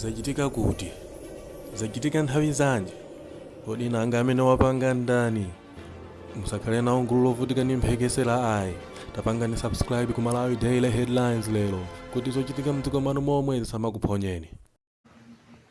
zachitika kuti zachitika nthawi zanji kodi nanga amene wapanga ndani musakhale nawo gulu lovutika ndi mphekesera ayi tapangani subscribe ku Malawi Daily Headlines lero kuti zochitika mdziko mwanu momwe zisamakuphonyeni.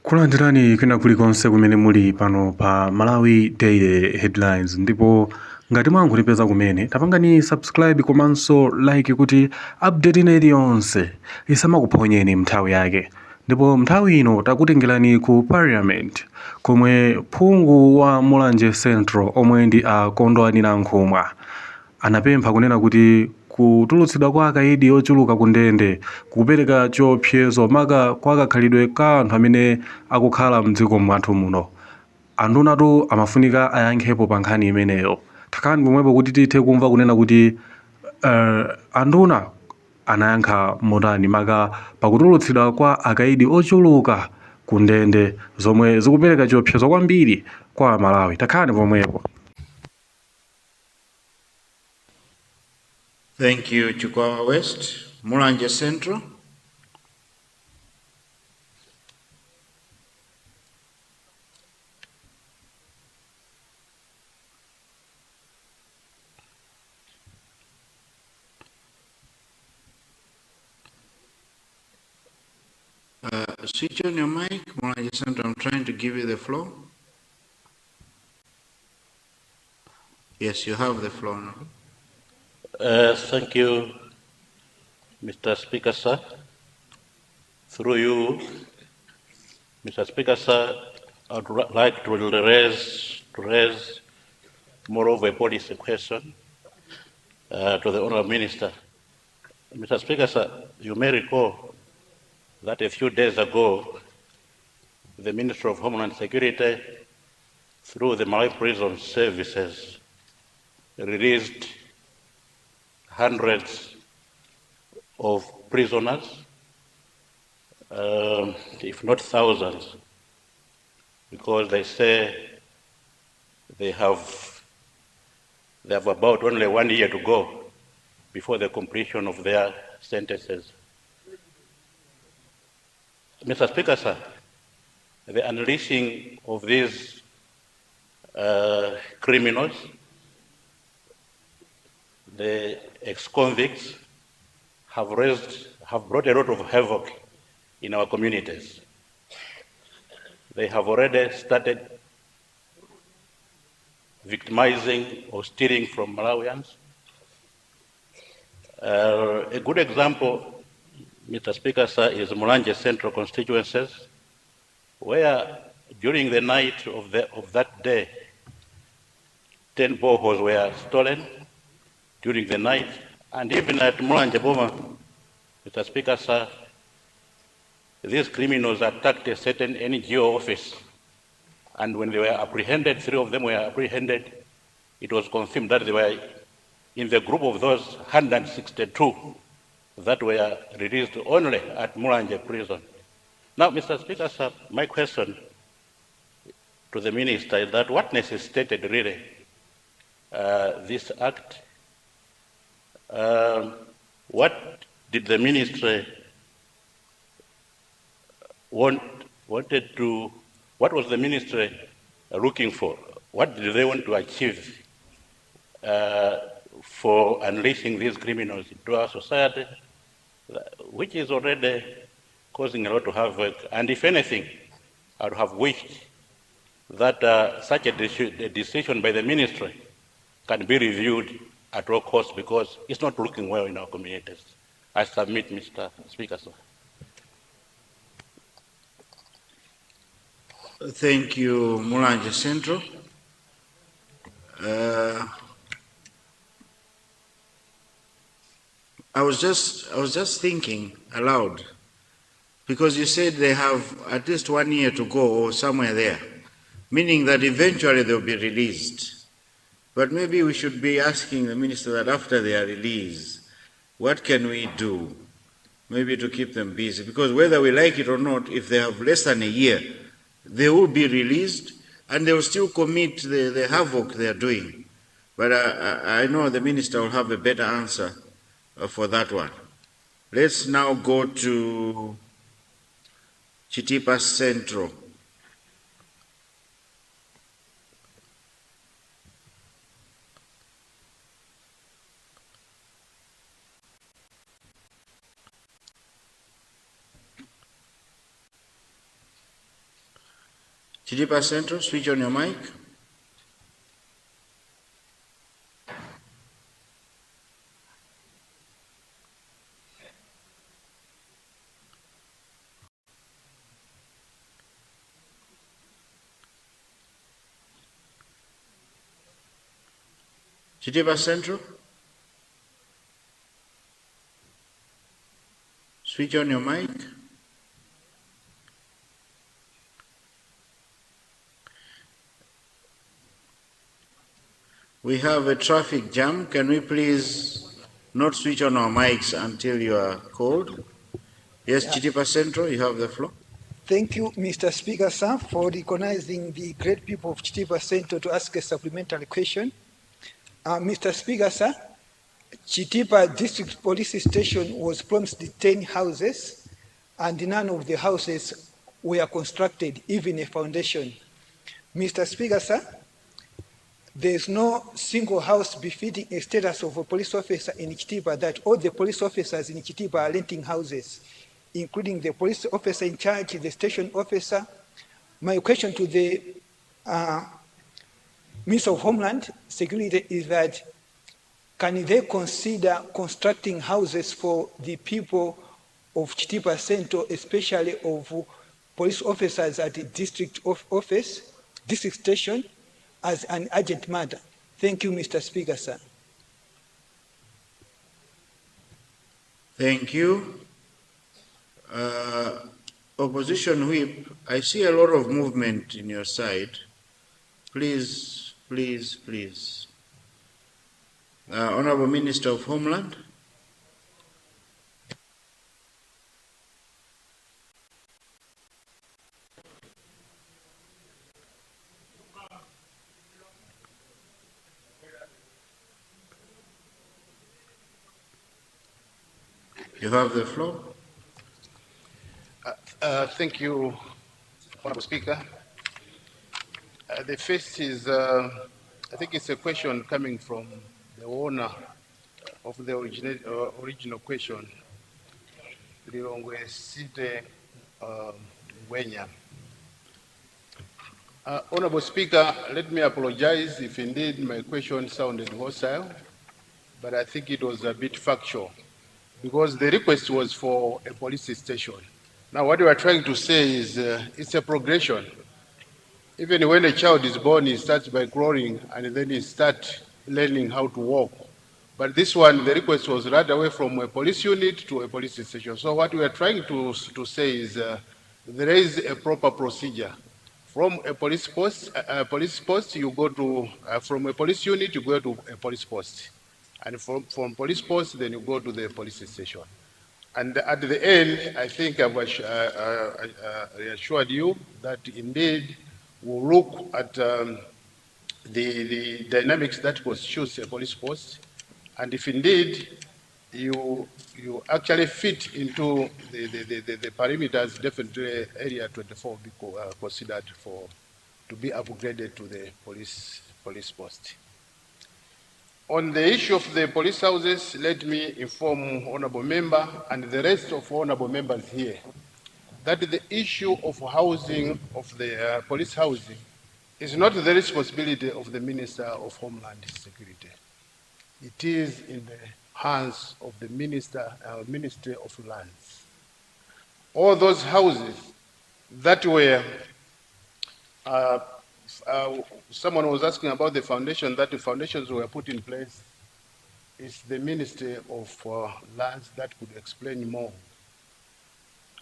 Kulandirani kwina kulikonse kumene muli pano pa Malawi Daily Headlines, ndipo ngati mwangulipeza kumene tapangani subscribe komanso like kuti update ina iliyonse isamakuphonyeni mnthawi yake. Ndipo mnthawi ino takutengerani ku Parliament komwe phungu wa Mulanje Central omwe ndi a Kondwani Nankhumwa anapempha kunena kuti kutulutsidwa kwa akaidi ochuluka ku ndende kupereka chiopsezo maka kwa kakhalidwe ka anthu amene akukhala mdziko mwathu muno. Andunatu amafunika ayankhepo pa nkhani imeneyo. Takhalani pomwepo kuti tithe kumva kunena kuti anduna anayankha motani maka pakutulutsidwa kwa akaidi ochuluka ku ndende zomwe zikupereka chiopsezo kwambiri kwa Malawi. Takhalani pomwepo. Thank you, Chikwawa West. Mulanje Central. Switch on your mic, Mulanje Central. I'm trying to give you the floor. Yes, you have the floor now. Thank you, Mr. Speaker, sir. Through you, Mr. Speaker, sir, I would like to raise more of a policy question to the Honourable Minister. Mr. Speaker, sir, you may recall that a few days ago, the Minister of Homeland Security, through the Malawi Prison Services, released hundreds of prisoners, if not thousands, because they say they have about only 1 year to go before the completion of their sentences. Mr. Speaker, sir, the unleashing of these criminals, the ex-convicts, have brought a lot of havoc in our communities. They have already started victimizing or stealing from Malawians. A good example, Mr. Speaker, sir, is Mulanje Central constituencies, where during the night of that day, 10 boreholes were stolen during the night, and even at Mulanje Boma, Mr. Speaker, sir, these criminals attacked a certain NGO office, and when they were apprehended, 3 of them were apprehended, it was confirmed that they were in the group of those 162 that were released only at Mulanje prison. Now, Mr. Speaker, sir, my question to the Minister is that what necessitated really this act? What did the ministry what was the ministry looking for? What did they want to achieve for unleashing these criminals into our society, which is already causing a lot of havoc? And if anything, I would have wished that such a decision by the ministry can be reviewed at all costs, because it's not looking well in our communities. I submit, Mr. Speaker, sir. Thank you, Mulanje Central. I was just thinking aloud, because you said they have at least 1 year to go or somewhere there, meaning that eventually they'll be released. But maybe we should be asking the minister that after their release, what can we do? Maybe to keep them busy, because whether we like it or not, if they have less than a year, they will be released and they will still commit the havoc they are doing. But I know the minister will have a better answer for that one. Let's now go to Chitipa Central. Chitipa Central, switch on your mic. Chitipa Central, switch on your mic. We have a traffic jam. Can we please not switch on our mics until you are called? Yes, Chitipa Central, you have the floor. Thank you, Mr. Speaker, sir, for recognizing the great people of Chitipa Central to ask a supplementary question. Mr. Speaker, sir, Chitipa District Police Station was promised 10 houses, and none of the houses were constructed, even a foundation. Mr. Speaker, sir, there is no single house befitting a status of a police officer in Chitipa that all the police officers in Chitipa are renting houses, including the police officer in charge, the station officer. My question to the Minister of Homeland Security is that, can they consider constructing houses for the people of Chitipa Central, especially of police officers at the district office, district station, as an urgent matter? Thank you, Mr. Speaker, sir. Thank you. Opposition Whip, I see a lot of movement in your side. Please, please, please. Honorable Minister of Homeland. You have the floor. Thank you, Honorable Speaker. The first is, I think it's a question coming from the owner of the original question, Lilongwe Site Wenya. Honorable Speaker, let me apologize if indeed my question sounded hostile, but I think it was a bit factual, because the request was for a police station. Now, what we are trying to say is it's a progression. Even when a child is born, he starts by crawling, and then he starts learning how to walk. But this one, the request was right away from a police unit to a police station. So what we are trying to say is there is a proper procedure. From a police post, you go to, from a police unit, you go to a police post. And from police post, then you go to the police station. And at the end, I think I've reassured you that indeed we'll look at the dynamics that constitutes a police post. And if indeed you actually fit into the perimeters, definitely area 24 will be considered to be upgraded to the police post. On the issue of the police houses, let me inform Honorable Member and the rest of Honorable Members here that the issue of housing, of the police housing, is not the responsibility of the Minister of Homeland Security. It is in the hands of the Ministry of Lands. All those houses that were someone was asking about the foundation, that the foundations were put in place. It's the Ministry of Lands that could explain more.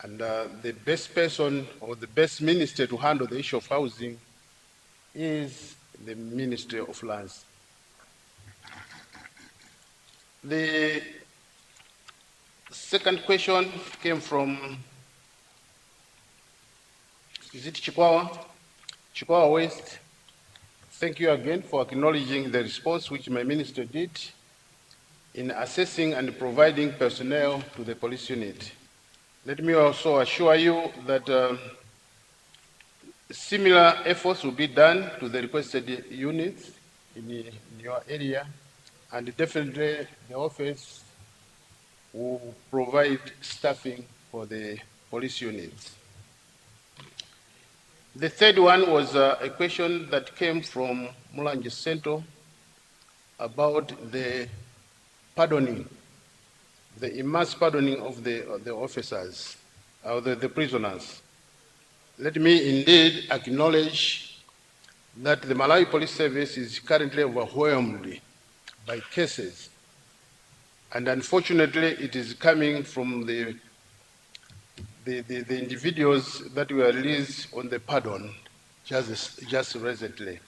And the best person or the best minister to handle the issue of housing is the Ministry of Lands. The second question came from, is it Chikwawa? Chikwawa West. Thank you again for acknowledging the response which my minister did in assessing and providing personnel to the police unit. Let me also assure you that similar efforts will be done to the requested units in your area, and definitely the office will provide staffing for the police units. The third one was a question that came from Mulanje Central about the pardoning, the immense pardoning of the officers, or the prisoners. Let me indeed acknowledge that the Malawi Police Service is currently overwhelmed by cases, and unfortunately it is coming from the individuals that were released on the pardon just recently.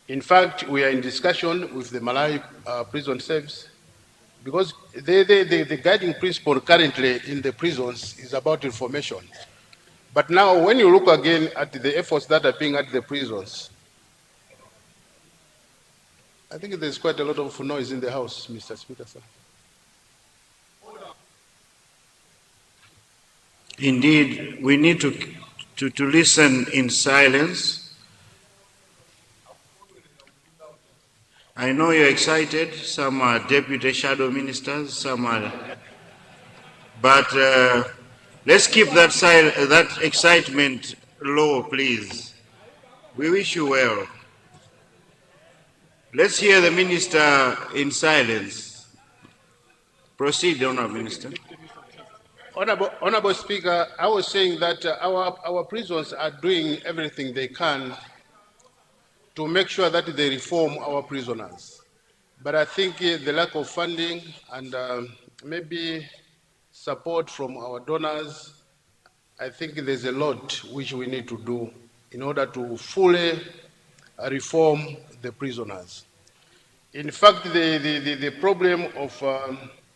In fact, we are in discussion with the Malawi Prison Service, because the guiding principle currently in the prisons is about information. But now when you look again at the efforts that are being at the prisons, I think there's quite a lot of noise in the house, Mr. Speaker, sir. Indeed, we need to listen in silence. I know you're excited. Some are deputy shadow ministers, some are, but let's keep that excitement low, please. We wish you well. Let's hear the minister in silence. Proceed, Honourable Minister. Honorable Speaker, I was saying that our prisons are doing everything they can to make sure that they reform our prisoners. But I think the lack of funding and maybe support from our donors, I think there's a lot which we need to do in order to fully reform the prisoners. In fact, the problem of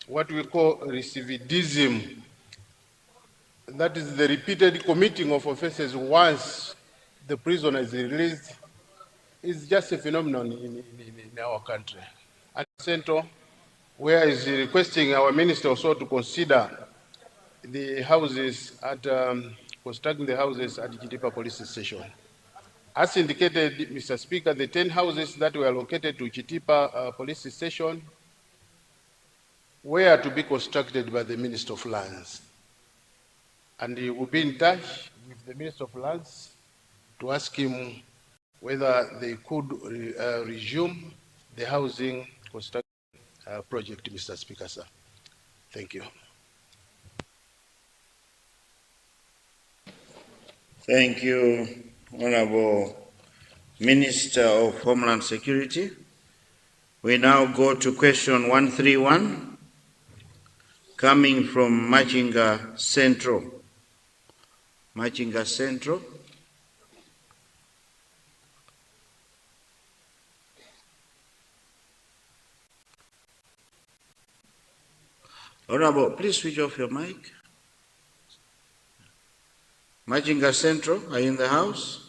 what we call recidivism, that is the repeated committing of offenses once the prisoner is released, is just a phenomenon in our country. At Central, where is requesting our minister also to consider the houses at constructing the houses at Chitipa Police Station. As indicated, Mr. Speaker, the 10 houses that were allocated to Chitipa Police Station were to be constructed by the Minister of Lands. And he will be in touch with the Minister of Lands to ask him whether they could resume the housing construction project, Mr. Speaker, sir. Thank you. Thank you, Honorable Minister of Homeland Security. We now go to question 131, coming from Machinga Central. Machinga Central. Honorable, please switch off your mic. Machinga Central, are you in the house?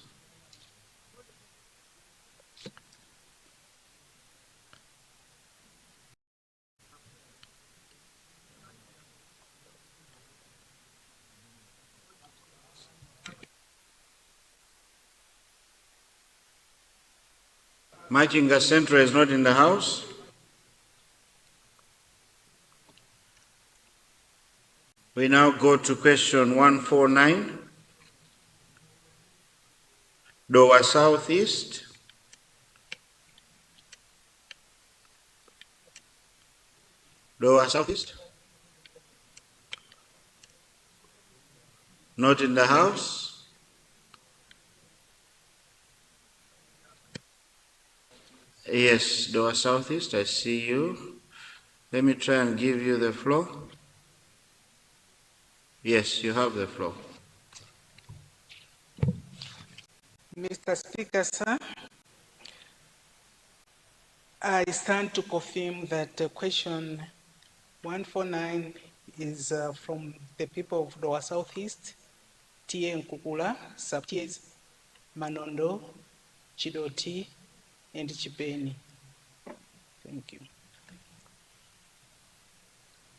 Machinga Central is not in the house. We now go to question 149. Dowa Southeast. Dowa Southeast. Not in the house. Yes, Dowa Southeast, I see you. Let me try and give you the floor. Yes, you have the floor. Mr. Speaker, sir, I stand to confirm that question 149 is from the people of Dowa Southeast, Tie Nkukula, Subties, Manondo, Chidoti, and Chipeni. Thank you.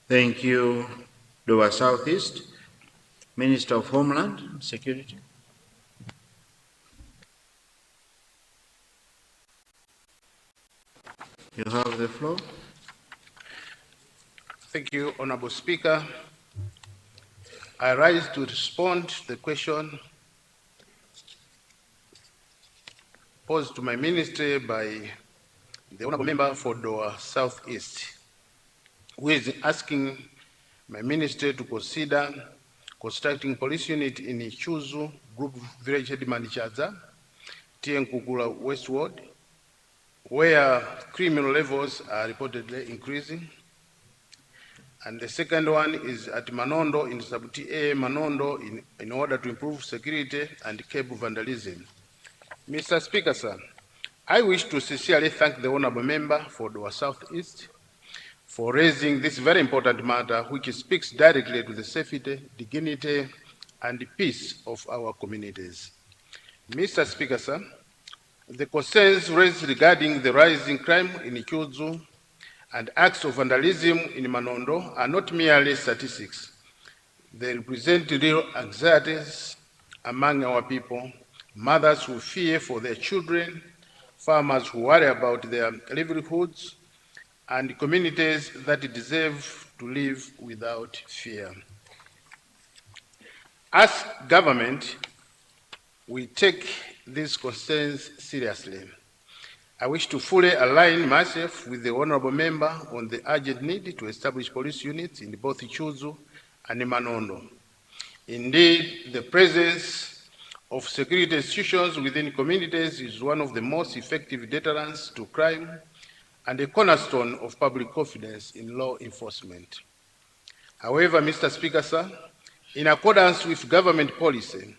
Thank you, Doha Southeast, Minister of Homeland Security. You have the floor. Thank you, Honorable Speaker. I rise to respond to the question posed to my ministry by the Honorable Member for Doha Southeast, who is asking my ministry to consider constructing police unit in Ichuzu Group Village Headmanichaza, Nkukula Westward, where criminal levels are reportedly increasing. And the second one is at Manondo in Sub-TA Manondo in order to improve security and curb vandalism. Mr. Speaker, sir, I wish to sincerely thank the Honorable Member for Doha Southeast for raising this very important matter, which speaks directly to the safety, dignity, and peace of our communities. Mr. Speaker, sir, the concerns raised regarding the rising crime in Ichuzu and acts of vandalism in Manondo are not merely statistics. They represent real anxieties among our people, mothers who fear for their children, farmers who worry about their livelihoods, and communities that deserve to live without fear. As government, we take these concerns seriously. I wish to fully align myself with the Honorable Member on the urgent need to establish police units in both Ichuzu and Manondo. Indeed, the presence of security institutions within communities is one of the most effective deterrents to crime and a cornerstone of public confidence in law enforcement. However, Mr. Speaker, sir, in accordance with government policy,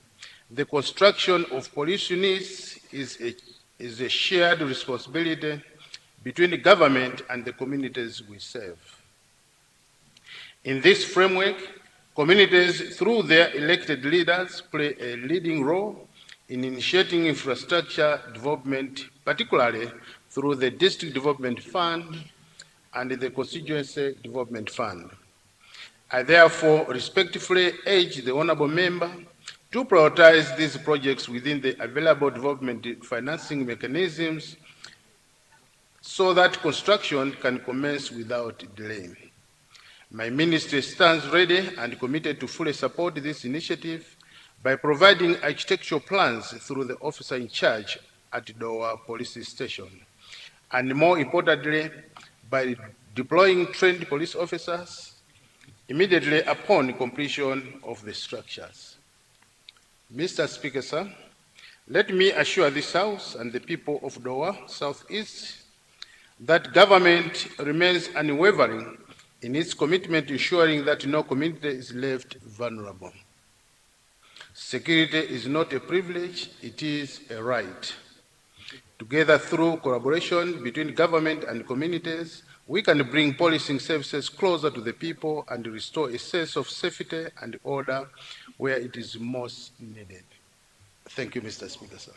the construction of police units is a shared responsibility between the government and the communities we serve. In this framework, communities, through their elected leaders, play a leading role in initiating infrastructure development, particularly through the District Development Fund and the Constituency Development Fund. I therefore respectfully urge the Honorable Member to prioritize these projects within the available development financing mechanisms so that construction can commence without delay. My ministry stands ready and committed to fully support this initiative by providing architectural plans through the officer in charge at Doha Police Station, and more importantly, by deploying trained police officers immediately upon completion of the structures. Mr. Speaker, sir, let me assure this House and the people of Doha Southeast that government remains unwavering in its commitment to ensuring that no community is left vulnerable. Security is not a privilege, it is a right. Together, through collaboration between government and communities, we can bring policing services closer to the people and restore a sense of safety and order where it is most needed. Thank you, Mr. Speaker, sir.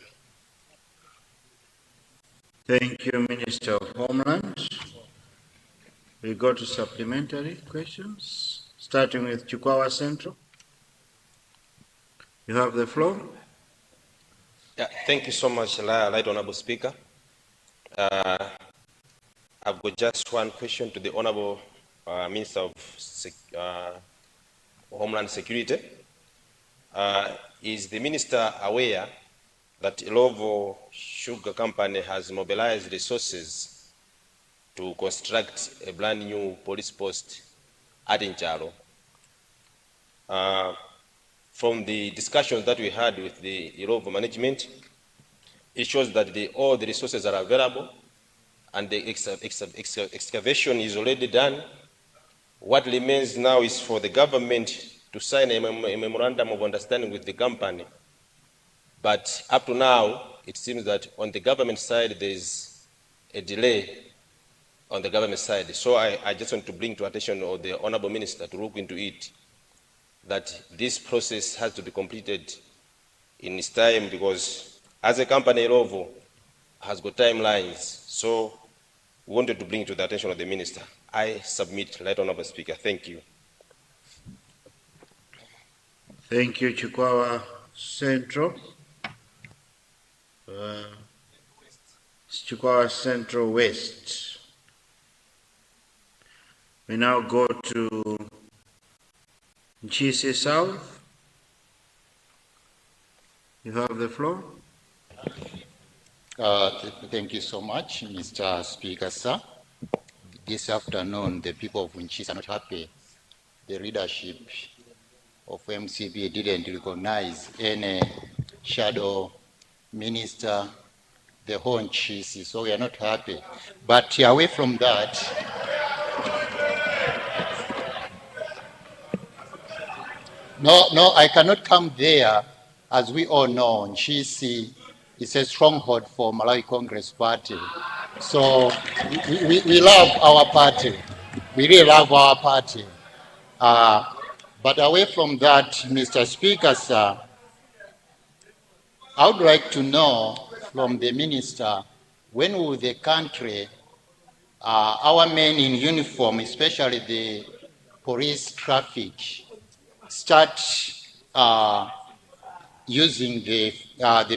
Thank you, Minister of Homeland. We go to supplementary questions, starting with Chikwawa Central. You have the floor. Yeah, thank you so much, Right Honorable Speaker. I've got just one question to the Honorable Minister of Homeland Security. Is the Minister aware that Ilovo Sugar Company has mobilized resources to construct a brand new police post at Njalo? From the discussions that we had with the Ilovo management, it shows that all the resources are available and the excavation is already done. What remains now is for the government to sign a memorandum of understanding with the company. But up to now, it seems that on the government side, there is a delay on the government side. So I just want to bring to attention of the Honorable Minister to look into it, that this process has to be completed in its time, because as a company, Rovo has got timelines. So we wanted to bring to the attention of the Minister. I submit, Right Honorable Speaker. Thank you. Thank you, Chikwawa Central. Chikwawa Central West. We now go to Nchisi South. You have the floor. Thank you so much, Mr. Speaker, sir. This afternoon, the people of Nchisi are not happy. The leadership of MCB didn't recognize any shadow minister, the whole Nchisi, so we are not happy. But away from that, no, I cannot come there. As we all know, Nchisi is a stronghold for Malawi Congress Party. So we love our party. We really love our party. But away from that, Mr. Speaker, sir, I would like to know from the minister, when will the country, our men in uniform, especially the police traffic, start using the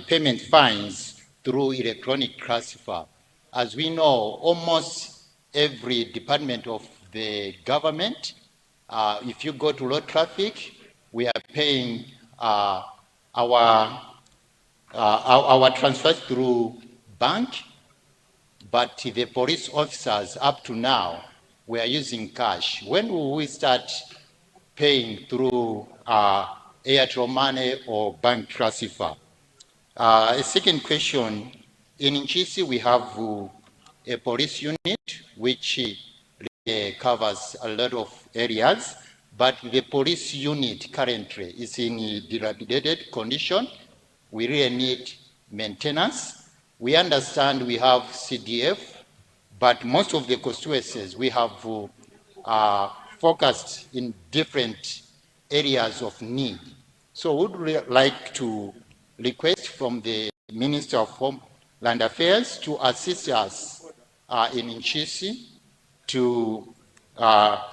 payment fines through electronic transfer? As we know, almost every department of the government, if you go to road traffic, we are paying our transfers through bank, but the police officers up to now, we are using cash. When will we start paying through Airtel money or bank transfer? A second question, in Nchisi we have a police unit which covers a lot of areas, but the police unit currently is in a dilapidated condition. We really need maintenance. We understand we have CDF, but most of the constituencies we have focused in different areas of need. So we would like to request from the Minister of Homeland Affairs to assist us in Nchisi to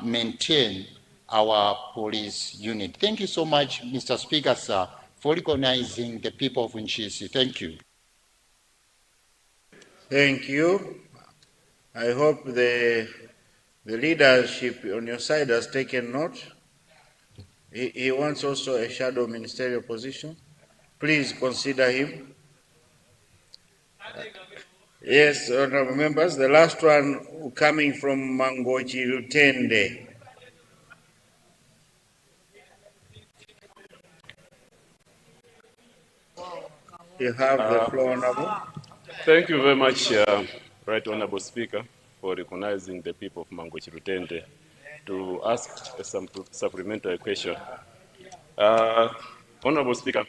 maintain our police unit. Thank you so much, Mr. Speaker, sir, for recognizing the people of Nchisi. Thank you. Thank you. I hope the leadership on your side has taken note. He wants also a shadow ministerial position. Please consider him. Yes, honorable members, the last one coming from Mangochi Lutende. You have the floor, honorable. Thank you very much, Right Honorable Speaker, for recognizing the people of Mangochi Lutende to ask a supplementary question. Honorable Speaker,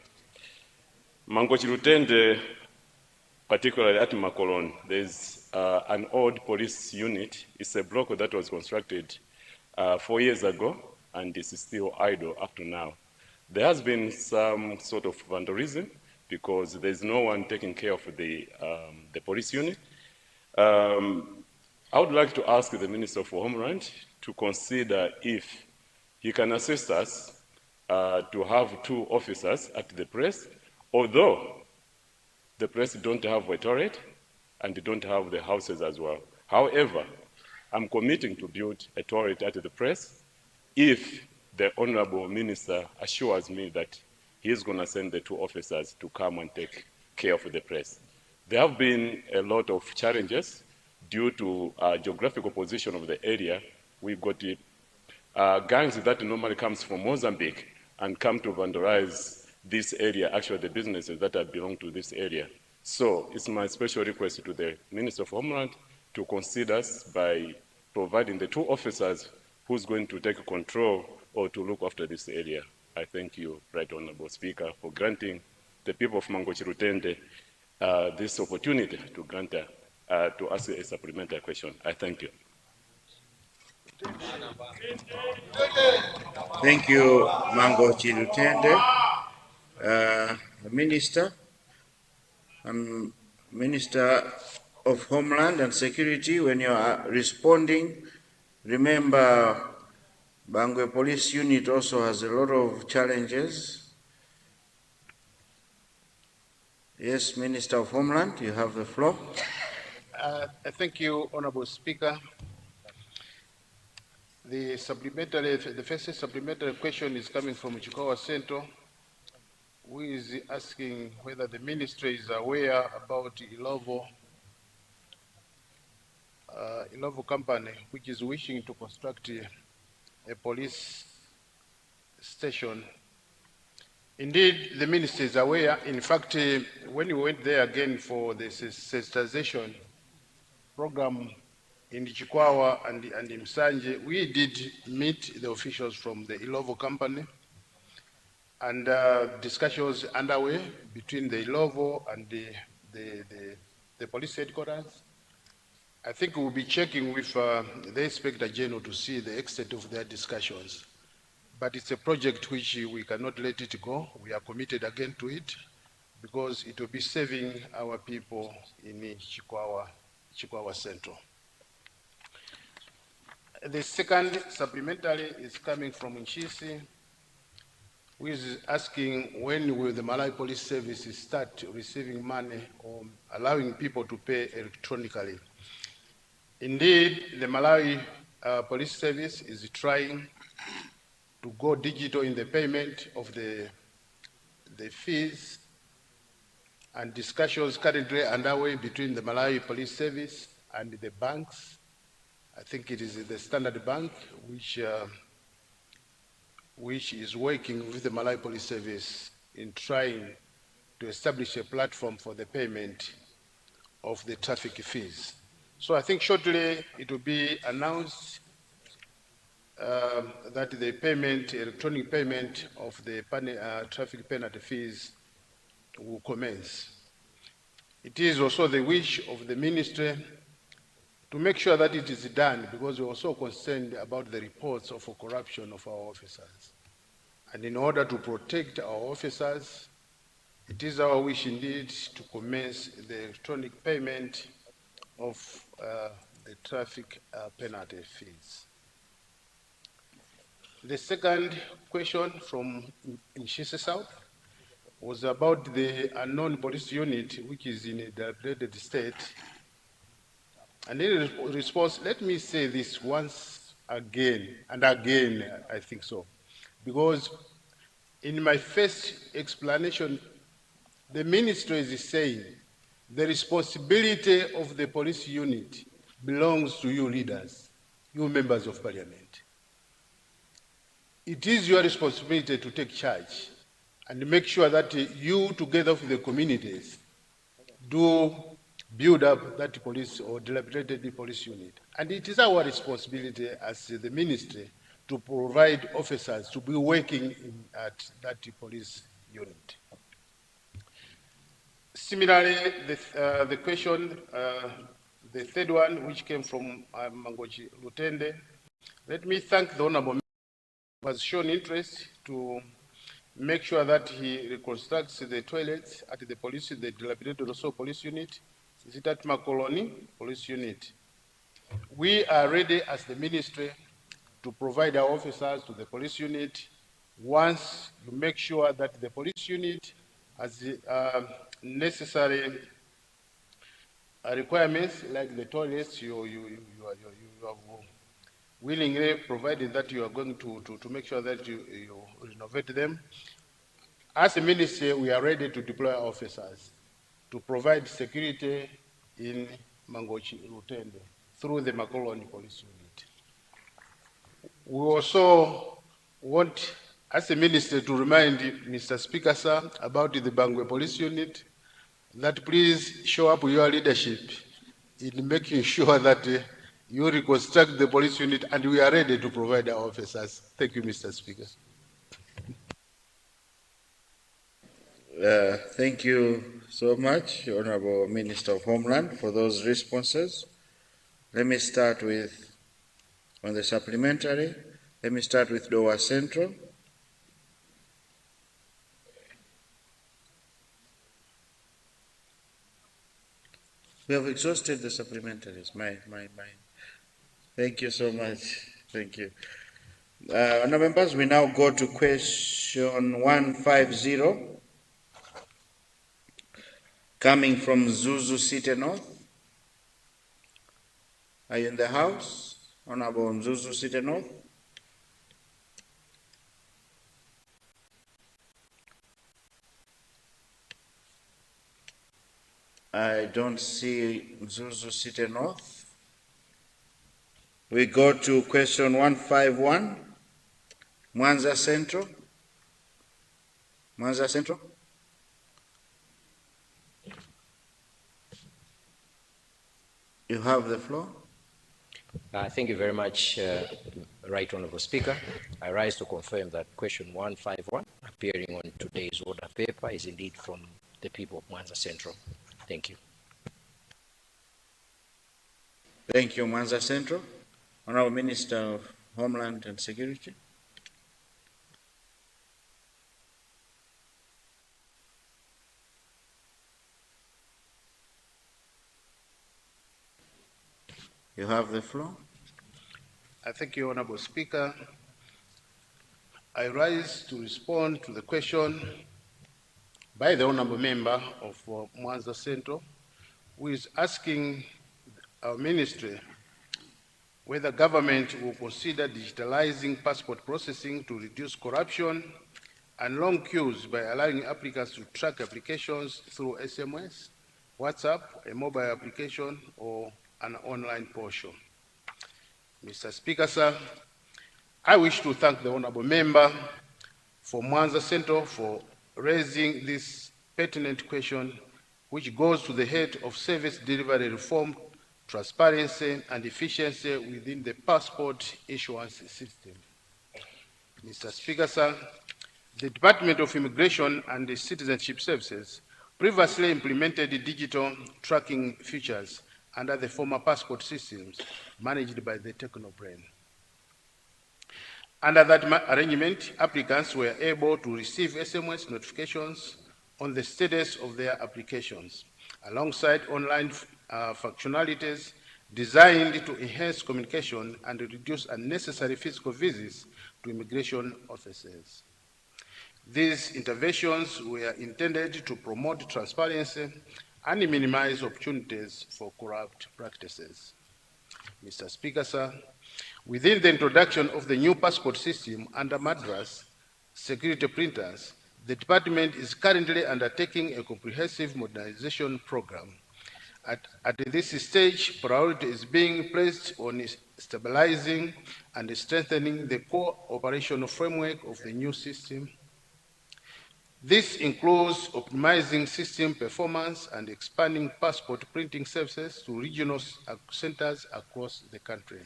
Mangochi Lutende, particularly at Makolon, there's an old police unit. It's a block that was constructed 4 years ago, and it's still idle up to now. There has been some sort of vandalism because there's no one taking care of the police unit. I would like to ask the Minister for Homeland to consider if he can assist us to have 2 officers at the press, although the press don't have a toilet and they don't have the houses as well. However, I'm committing to build a toilet at the press if the Honorable Minister assures me that he's going to send the 2 officers to come and take care of the press. There have been a lot of challenges due to geographical position of the area. We've got gangs that normally comes from Mozambique and come to vandalize this area, actually the businesses that belong to this area. So it's my special request to the Minister of Homeland to consider us by providing the 2 officers who's going to take control or to look after this area. I thank you, Right Honorable Speaker, for granting the people of Mangochi Lutende this opportunity to grant to ask a supplementary question. I thank you. Thank you, Mangochi Lutende. Minister of Homeland and Security, when you are responding, remember Bangwe Police Unit also has a lot of challenges. Yes, Minister of Homeland, you have the floor. Thank you, Honorable Speaker. The first supplementary question is coming from Chikawa Central, who is asking whether the ministry is aware about Ilovo company, which is wishing to construct a police station. Indeed, the ministry is aware. In fact, when we went there again for the sensitization program in Chikwawa and in Msanje, we did meet the officials from the Ilovo company, and discussions underway between the Ilovo and the police headquarters. I think we'll be checking with the Inspector General to see the extent of their discussions. But it's a project which we cannot let it go. We are committed again to it because it will be saving our people in Chikwawa Central. The second supplementary is coming from Nchisi, who is asking when will the Malawi Police Service start receiving money or allowing people to pay electronically. Indeed, the Malawi Police Service is trying to go digital in the payment of the fees, and discussions currently underway between the Malawi Police Service and the banks. I think it is the Standard Bank which is working with the Malawi Police Service in trying to establish a platform for the payment of the traffic fees. So I think shortly it will be announced that the electronic payment of the traffic penalty fees will commence. It is also the wish of the ministry to make sure that it is done, because we're also concerned about the reports of corruption of our officers. And in order to protect our officers, it is our wish indeed to commence the electronic payment of the traffic penalty fees. The second question from Nchisi South was about the unknown police unit, which is in a degraded state. And in response, let me say this once again, and again, I think so, because in my first explanation, the ministry is saying the responsibility of the police unit belongs to you leaders, you members of parliament. It is your responsibility to take charge and make sure that you, together with the communities, do build up that police or dilapidated police unit. And it is our responsibility as the ministry to provide officers to be working at that police unit. Similarly, the question, the third one, which came from Mangochi Lutende, let me thank the Honorable Member who has shown interest to make sure that he reconstructs the toilets at the dilapidated also police unit. Is it at Makoloni Police Unit? We are ready as the ministry to provide our officers to the police unit once you make sure that the police unit has necessary requirements like the toilets you have willingly provided that you are going to make sure that you renovate them. As a ministry, we are ready to deploy our officers to provide security in Mangochi Lutende through the Makoloni Police Unit. We also want, as a minister, to remind Mr. Speaker, sir, about the Bangwe Police Unit, that please show up your leadership in making sure that you reconstruct the police unit, and we are ready to provide our officers. Thank you, Mr. Speaker. Thank you so much, Honorable Minister of Homeland, for those responses. Let me start with, on the supplementary, let me start with Dowa Central. We have exhausted the supplementaries. Thank you so much. Thank you. Honourable members, we now go to question 150, coming from Zuzu City North. Are you in the House? Honourable Zuzu City North. I don't see Zuzu City North. We go to question 151, Mwanza Central. Mwanza Central. You have the floor. Thank you very much, Right Honourable Speaker. I rise to confirm that question 151 appearing on today's order paper is indeed from the people of Mwanza Central. Thank you. Thank you, Mwanza Central. Honourable Minister of Homeland and Security. You have the floor. I thank you, Honourable Speaker. I rise to respond to the question by the Honourable Member of Mwanza Central, who is asking our ministry whether government will consider digitalizing passport processing to reduce corruption and long queues by allowing applicants to track applications through SMS, WhatsApp, a mobile application, or an online portal. Mr. Speaker, sir, I wish to thank the Honourable Member for Mwanza Central for raising this pertinent question, which goes to the head of service delivery reform, transparency and efficiency within the passport issuance system. Mr. Speaker, sir, the Department of Immigration and Citizenship Services previously implemented digital tracking features under the former passport systems managed by the Technobrain. Under that arrangement, applicants were able to receive SMS notifications on the status of their applications, alongside online functionalities designed to enhance communication and reduce unnecessary physical visits to immigration offices. These interventions were intended to promote transparency and minimize opportunities for corrupt practices. Mr. Speaker, sir, within the introduction of the new passport system under Madras security printers, the department is currently undertaking a comprehensive modernization program. At this stage, priority is being placed on stabilizing and strengthening the core operational framework of the new system. This includes optimizing system performance and expanding passport printing services to regional centers across the country.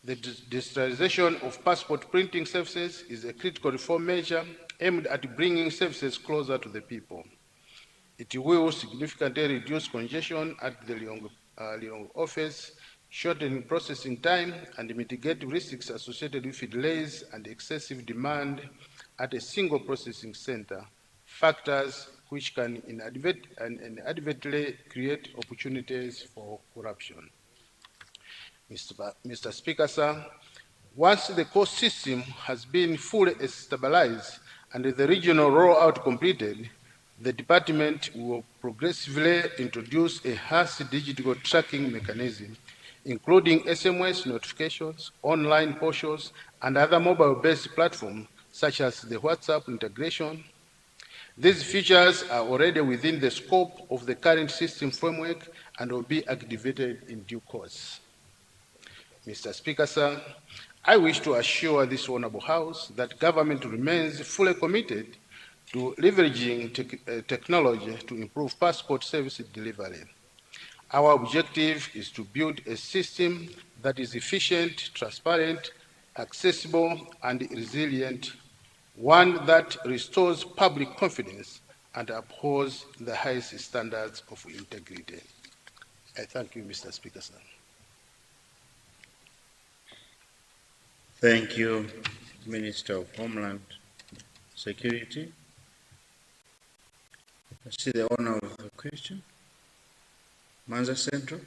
The digitalization of passport printing services is a critical reform measure aimed at bringing services closer to the people. It will significantly reduce congestion at the Lero office, shorten processing time, and mitigate risks associated with delays and excessive demand at a single processing center, factors which can inadvertently create opportunities for corruption. Mr. Speaker, sir, once the core system has been fully stabilized and the regional rollout completed, the department will progressively introduce a enhanced digital tracking mechanism, including SMS notifications, online portals, and other mobile-based platforms such as the WhatsApp integration. These features are already within the scope of the current system framework and will be activated in due course. Mr. Speaker, sir, I wish to assure this Honourable House that government remains fully committed to leveraging technology to improve passport service delivery. Our objective is to build a system that is efficient, transparent, accessible, and resilient, one that restores public confidence and upholds the highest standards of integrity. I thank you, Mr. Speaker, sir. Thank you, Minister of Homeland Security. I see the owner of the question. Mwanza Central.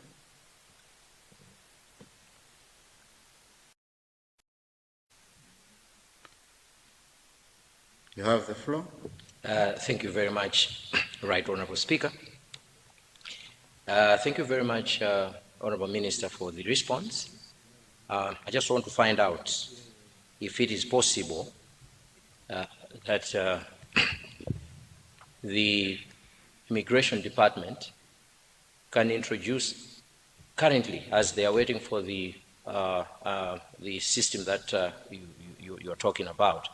You have the floor. Thank you very much, Right Honourable Speaker. Thank you very much, Honourable Minister, for the response. I just want to find out if it is possible that the Immigration Department can introduce currently, as they are waiting for the system that you are talking about,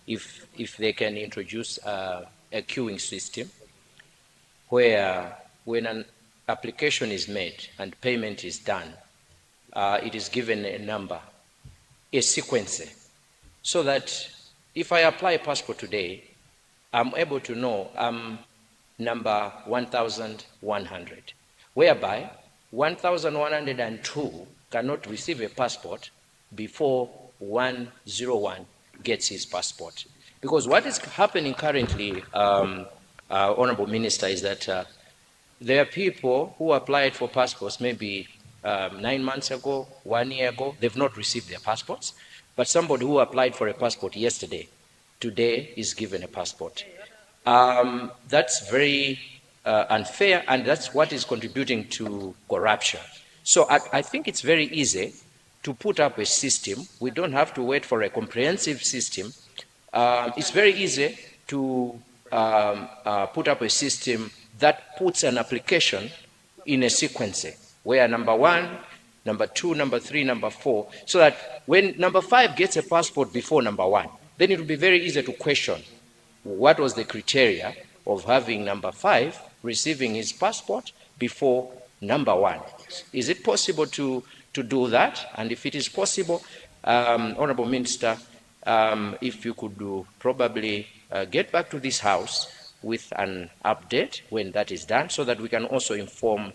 if they can introduce a queuing system where when an application is made and payment is done, it is given a number, a sequence, so that if I apply a passport today, I'm able to know I'm number 1,100, whereby 1,102 cannot receive a passport before 101 gets his passport. Because what is happening currently, Honourable Minister, is that there are people who applied for passports maybe 9 months ago, 1 year ago, they've not received their passports. But somebody who applied for a passport yesterday, today is given a passport. That's very unfair, and that's what is contributing to corruption. So I think it's very easy to put up a system. We don't have to wait for a comprehensive system. It's very easy to put up a system that puts an application in a sequence, where number 1, number 2, number 3, number 4, so that when number 5 gets a passport before number 1, then it will be very easy to question what was the criteria of having number 5 receiving his passport before number 1. Is it possible to do that? And if it is possible, Honourable Minister, if you could probably get back to this House with an update when that is done, so that we can also inform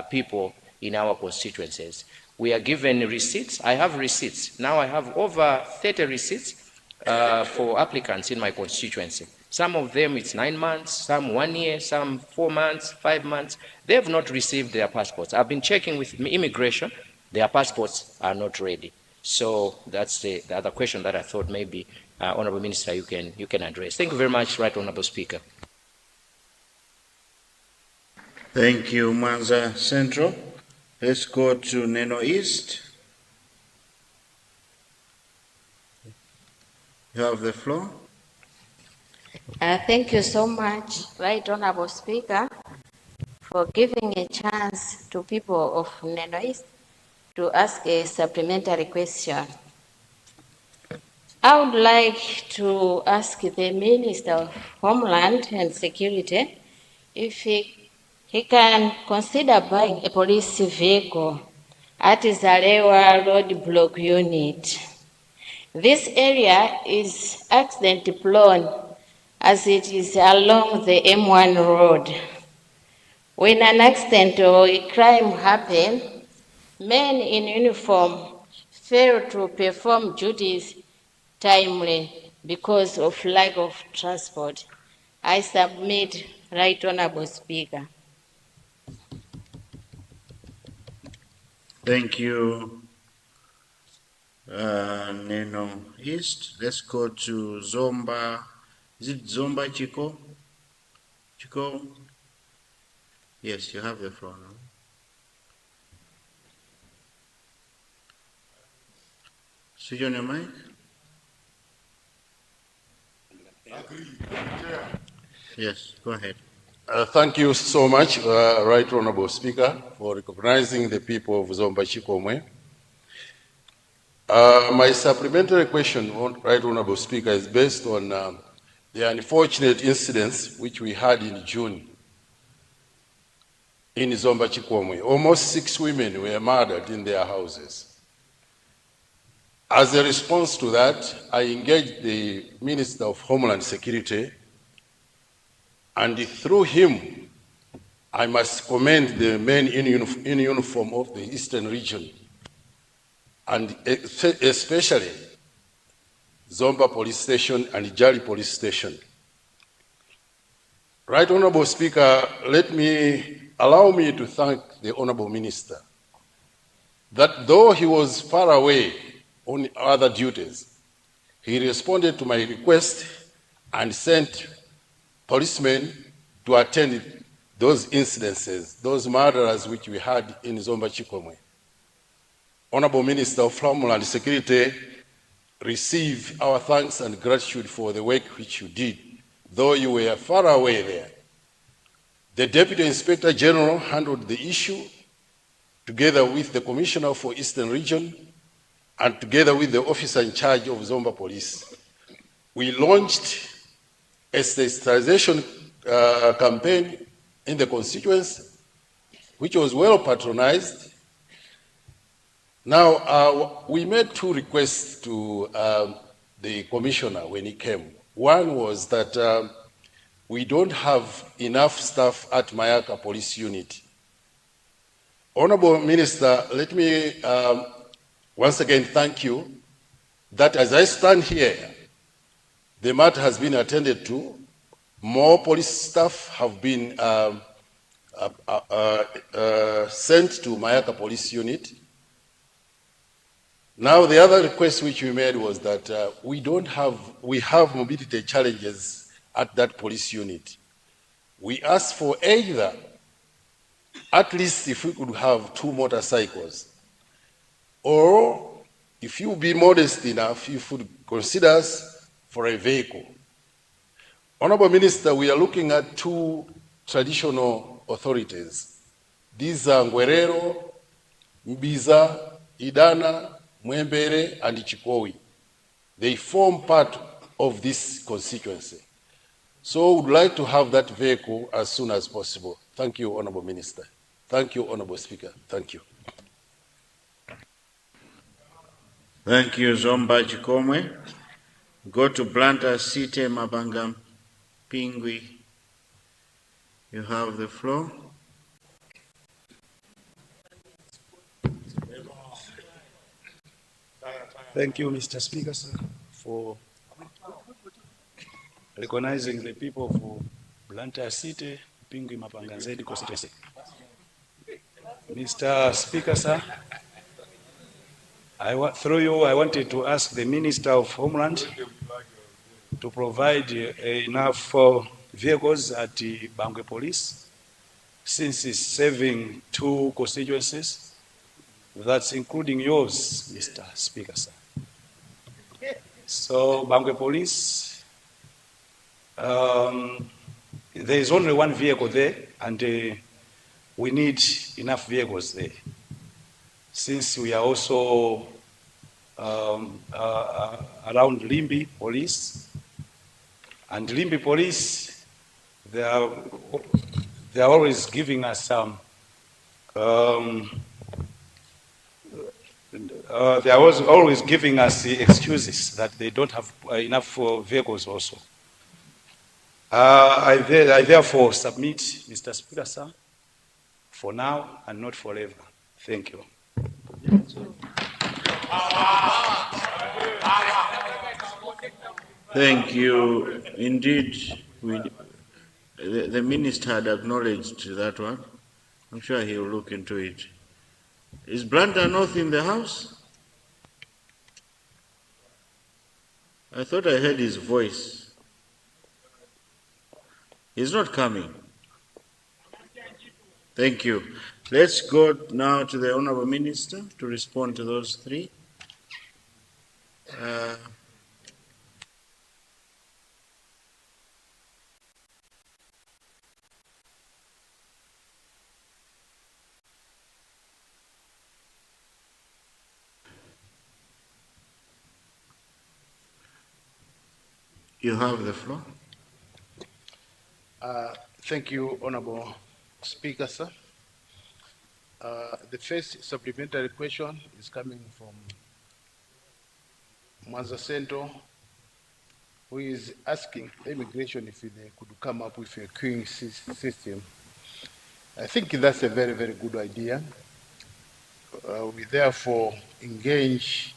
people in our constituencies. We are given receipts. I have receipts. Now I have over 30 receipts for applicants in my constituency. Some of them it's 9 months, some 1 year, some 4 months, 5 months. They have not received their passports. I've been checking with immigration. Their passports are not ready. So that's the other question that I thought maybe, Honourable Minister, you can address. Thank you very much, Right Honourable Speaker. Thank you, Mulanje Central. Let's go to Neno East. You have the floor. Thank you so much, Right Honourable Speaker, for giving a chance to people of Neno East to ask a supplementary question. I would like to ask the Minister of Homeland and Security if he can consider buying a police vehicle at Zalewa roadblock unit. This area is accident prone as it is along the M1 road. When an accident or a crime happens, men in uniform fail to perform duties timely because of lack of transport. I submit, Right Honourable Speaker. Thank you, Neno East. Let's go to Zomba. Is it Zomba Chico? Chico? Yes, you have the floor now. Switch on your mic. Yes, go ahead. Thank you so much, Right Honourable Speaker, for recognizing the people of Zomba Chikomwe. My supplementary question, Right Honourable Speaker, is based on the unfortunate incidents which we had in June in Zomba Chikomwe. Almost 6 women were murdered in their houses. As a response to that, I engaged the Minister of Homeland Security, and through him, I must commend the men in uniform of the Eastern region, and especially Zomba Police Station and Jali Police Station. Right Honourable Speaker, allow me to thank the Honourable Minister that though he was far away on other duties, he responded to my request and sent policemen to attend those incidences, those murders which we had in Zomba Chikomwe. Honorable Minister of Homeland Security, receive our thanks and gratitude for the work which you did, though you were far away there. The Deputy Inspector General handled the issue together with the Commissioner for Eastern Region and together with the officer in charge of Zomba Police. We launched a sensitization campaign in the constituency, which was well patronized. Now, we made two requests to the commissioner when he came. One was that we don't have enough staff at Mayaka Police Unit. Honorable Minister, let me once again thank you that as I stand here, the matter has been attended to. More police staff have been sent to Mayaka Police Unit. Now, the other request which we made was that we have mobility challenges at that police unit. We asked for either, at least if we could have 2 motorcycles, or if you be modest enough, you could consider us for a vehicle. Honorable Minister, we are looking at 2 traditional authorities. These are Lero, Mbiza, Idana, Mwembere, and Chikowi. They form part of this constituency. So we would like to have that vehicle as soon as possible. Thank you, Honorable Minister. Thank you, Honorable Speaker. Thank you. Thank you, Zomba Chikomwe. Go to Blanta City, Mabanga Pingwi. You have the floor. Thank you, Mr. Speaker, sir, for recognizing the people of Blantyre City, Pingwi Mapanganzedi constituency. Mr. Speaker, sir, through you, I wanted to ask the Minister of Homeland to provide enough vehicles at Bangwe Police, since it's serving 2 constituencies. That's including yours, Mr. Speaker, sir. So, Bangwe Police, there is only 1 vehicle there, and we need enough vehicles there. Since we are also around Limbi Police, and Limbi Police, they are always giving us they are always giving us the excuses that they don't have enough vehicles also. I therefore submit, Mr. Speaker, sir, for now and not forever. Thank you. Thank you. Indeed, the minister had acknowledged that one. I'm sure he will look into it. Is Blanta North in the house? I thought I heard his voice. He's not coming. Thank you. Let's go now to the Honorable Minister to respond to those 3. You have the floor. Thank you, Honorable Speaker, sir. The first supplementary question is coming from Mulanje Central, who is asking immigration if they could come up with a queuing system. I think that's a very, very good idea. We therefore engage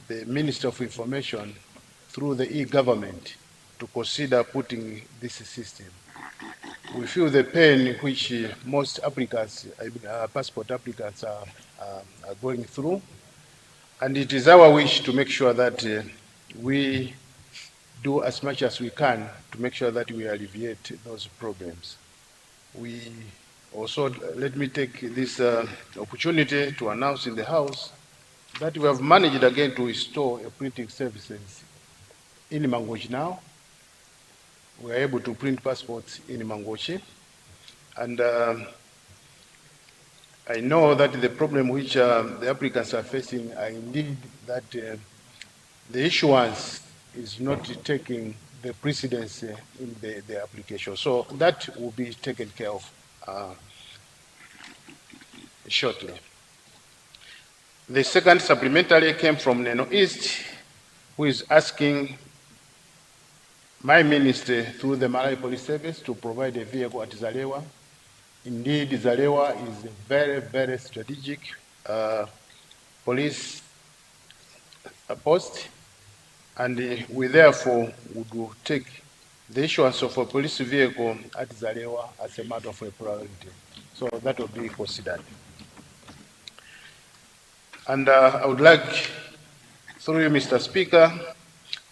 the Minister of Information through the e-government to consider putting this system. We feel the pain which most applicants, passport applicants are going through, and it is our wish to make sure that we do as much as we can to make sure that we alleviate those problems. We also, let me take this opportunity to announce in the House that we have managed again to restore printing services in Mangochi now. We are able to print passports in Mangochi. And I know that the problem which the applicants are facing are indeed that the issuance is not taking the precedence in the application. So that will be taken care of shortly. The second supplementary came from Neno East, who is asking my ministry through the Malawi Police Service to provide a vehicle at Zalewa. Indeed, Zalewa is a very, very strategic police post, and we therefore would take the issuance of a police vehicle at Zalewa as a matter of a priority. So that will be considered. And I would like, through you, Mr. Speaker,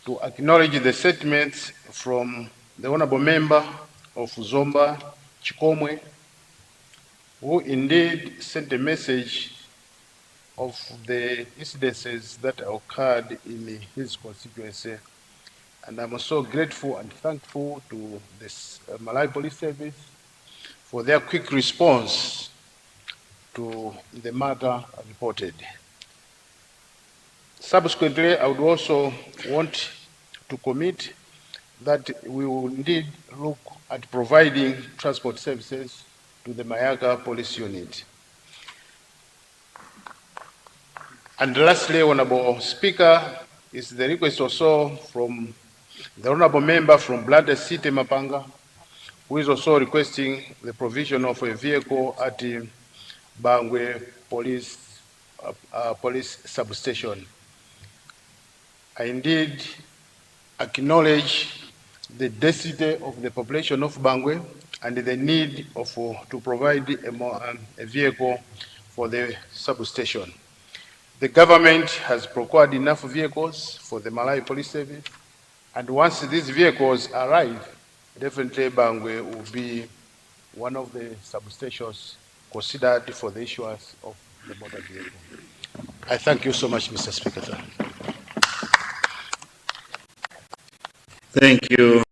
to acknowledge the statements from the Honorable Member of Zomba, Chikomwe, who indeed sent a message of the incidences that occurred in his constituency. And I'm so grateful and thankful to this Malawi Police Service for their quick response to the matter reported. Subsequently, I would also want to commit that we will indeed look at providing transport services to the Mayaga Police Unit. And lastly, Honorable Speaker, is the request also from the Honorable Member from Blantyre City, Mapanga, who is also requesting the provision of a vehicle at the Bangwe Police Substation. I indeed acknowledge the density of the population of Bangwe and the need of to provide a vehicle for the substation. The government has procured enough vehicles for the Malawi Police Service, and once these vehicles arrive, definitely Bangwe will be one of the substations considered for the issuance of the motor vehicle. I thank you so much, Mr. Speaker. Thank you.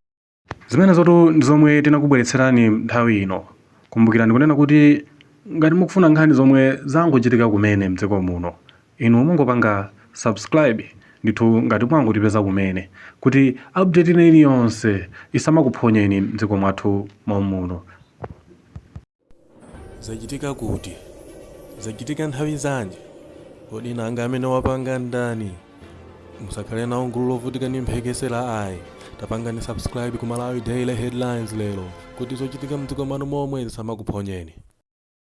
Zimene zoto ndizomwe tinakubweretserani nthawi ino. Kumbukirani kunena kuti ngati mukufuna nkhani zomwe zangochitika kumene mdziko muno, inu mungopanga subscribe ndithu ngati mwangotipeza kumene kuti update ine yonse isamakuphonyeni mdziko mwathu muno. Zachitika kuti zachitika nthawi zanji kodi nanga amene wapanga ndani musakhale nawo gulu lovutika ndi mphekesera ayi tapangani subscribe ku Malawi Daily Headlines lero kuti zochitika mdziko mwanu momwe zisamakuphonyeni.